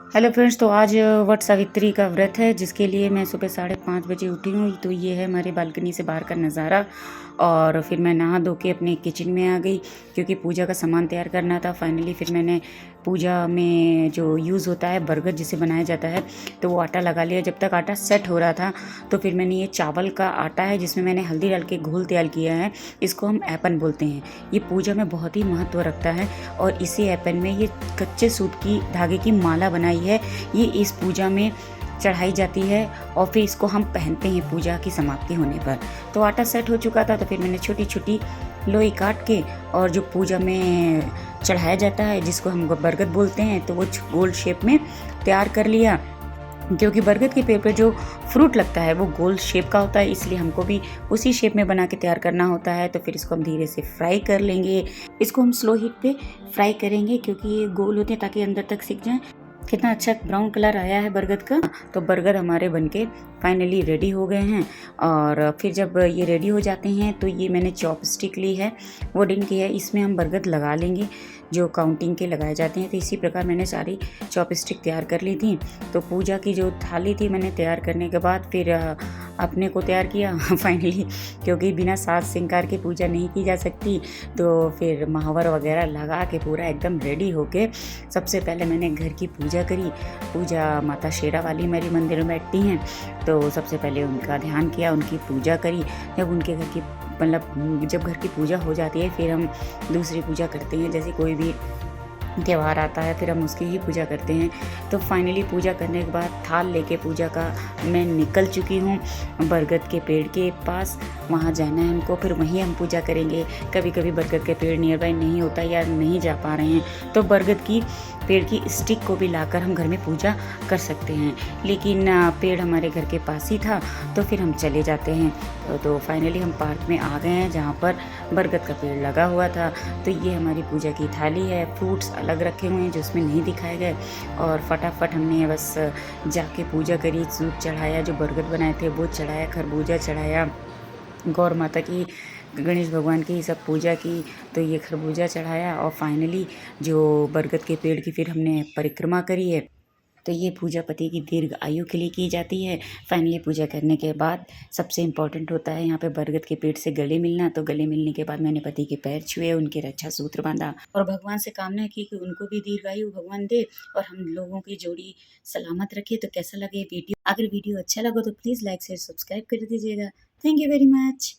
Hello friends, तो आज वट सावित्री का व्रत है जिसके लिए मैं सुबह 5:30 बजे उठी हूँ। तो ये है हमारे बालकनी से बाहर का नज़ारा। और फिर मैं नहा धो के अपने किचन में आ गई क्योंकि पूजा का सामान तैयार करना था। फाइनली फिर मैंने पूजा में जो यूज़ होता है बरगद जिसे बनाया जाता है, तो वो आटा लगा लिया। जब तक आटा सेट हो रहा था तो फिर मैंने ये चावल का आटा है जिसमें मैंने हल्दी डाल के घोल तैयार किया है, इसको हम ऐपन बोलते हैं। ये पूजा में बहुत ही महत्व रखता है और इसी ऐपन में ये कच्चे सूत की धागे की माला बनाई है। ये इस पूजा में चढ़ाई जाती है और फिर इसको हम पहनते हैं पूजा की समाप्ति होने पर। तो आटा सेट हो चुका था तो फिर मैंने छोटी छोटी लोई काट के और जो पूजा में चढ़ाया जाता है जिसको हम बरगद बोलते हैं, तो वो गोल शेप में तैयार कर लिया। क्योंकि बरगद के पेड़ पर जो फ्रूट लगता है वो गोल शेप का होता है, इसलिए हमको भी उसी शेप में बना के तैयार करना होता है। तो फिर इसको हम धीरे से फ्राई कर लेंगे। इसको हम स्लो हीट पे फ्राई करेंगे क्योंकि ये गोल होते हैं ताकि अंदर तक सिक जाए। कितना अच्छा ब्राउन कलर आया है बरगद का। तो बरगद हमारे बनके फाइनली रेडी हो गए हैं। और फिर जब ये रेडी हो जाते हैं तो ये मैंने चॉपस्टिक ली है, वुडन की है, इसमें हम बरगद लगा लेंगे जो काउंटिंग के लगाए जाते हैं। तो इसी प्रकार मैंने सारी चॉपस्टिक तैयार कर ली थी। तो पूजा की जो थाली थी मैंने तैयार करने के बाद फिर अपने को तैयार किया फाइनली, क्योंकि बिना साज श्रृंगार के पूजा नहीं की जा सकती। तो फिर महावर वगैरह लगा के पूरा एकदम रेडी होके सबसे पहले मैंने घर की पूजा करी। पूजा माता शेरा वाली मेरी मंदिर में बैठती हैं, तो सबसे पहले उनका ध्यान किया, उनकी पूजा करी। जब उनके घर की जब घर की पूजा हो जाती है फिर हम दूसरी पूजा करते हैं। जैसे कोई भी त्यौहार आता है फिर हम उसकी ही पूजा करते हैं। तो फाइनली पूजा करने के बाद थाल लेके पूजा का मैं निकल चुकी हूँ बरगद के पेड़ के पास। वहाँ जाना है हमको, फिर वहीं हम पूजा करेंगे। कभी कभी बरगद के पेड़ नियर बाई नहीं होता या नहीं जा पा रहे हैं तो बरगद की पेड़ की स्टिक को भी लाकर हम घर में पूजा कर सकते हैं। लेकिन पेड़ हमारे घर के पास ही था तो फिर हम चले जाते हैं। तो फाइनली हम पार्क में आ गए हैं जहाँ पर बरगद का पेड़ लगा हुआ था। तो ये हमारी पूजा की थाली है, फ्रूट्स अलग रखे हुए हैं जो उसमें नहीं दिखाए गए। और फटाफट हमने बस जाके पूजा करी, सूप चढ़ाया, जो बरगद बनाए थे वो चढ़ाया, खरबूजा चढ़ाया, गौर माता की, गणेश भगवान की सब पूजा की। तो ये खरबूजा चढ़ाया और फाइनली जो बरगद के पेड़ की फिर हमने परिक्रमा करी है। तो ये पूजा पति की दीर्घ आयु के लिए की जाती है। फाइनली पूजा करने के बाद सबसे इम्पॉर्टेंट होता है यहाँ पे बरगद के पेड़ से गले मिलना। तो गले मिलने के बाद मैंने पति के पैर छुए, उनके रक्षा सूत्र बांधा और भगवान से कामना की कि उनको भी दीर्घ आयु भगवान दे और हम लोगों की जोड़ी सलामत रखे। तो कैसा लगे वीडियो? अगर वीडियो अच्छा लगा तो प्लीज़ लाइक शेयर सब्सक्राइब कर दीजिएगा। Thank you very much.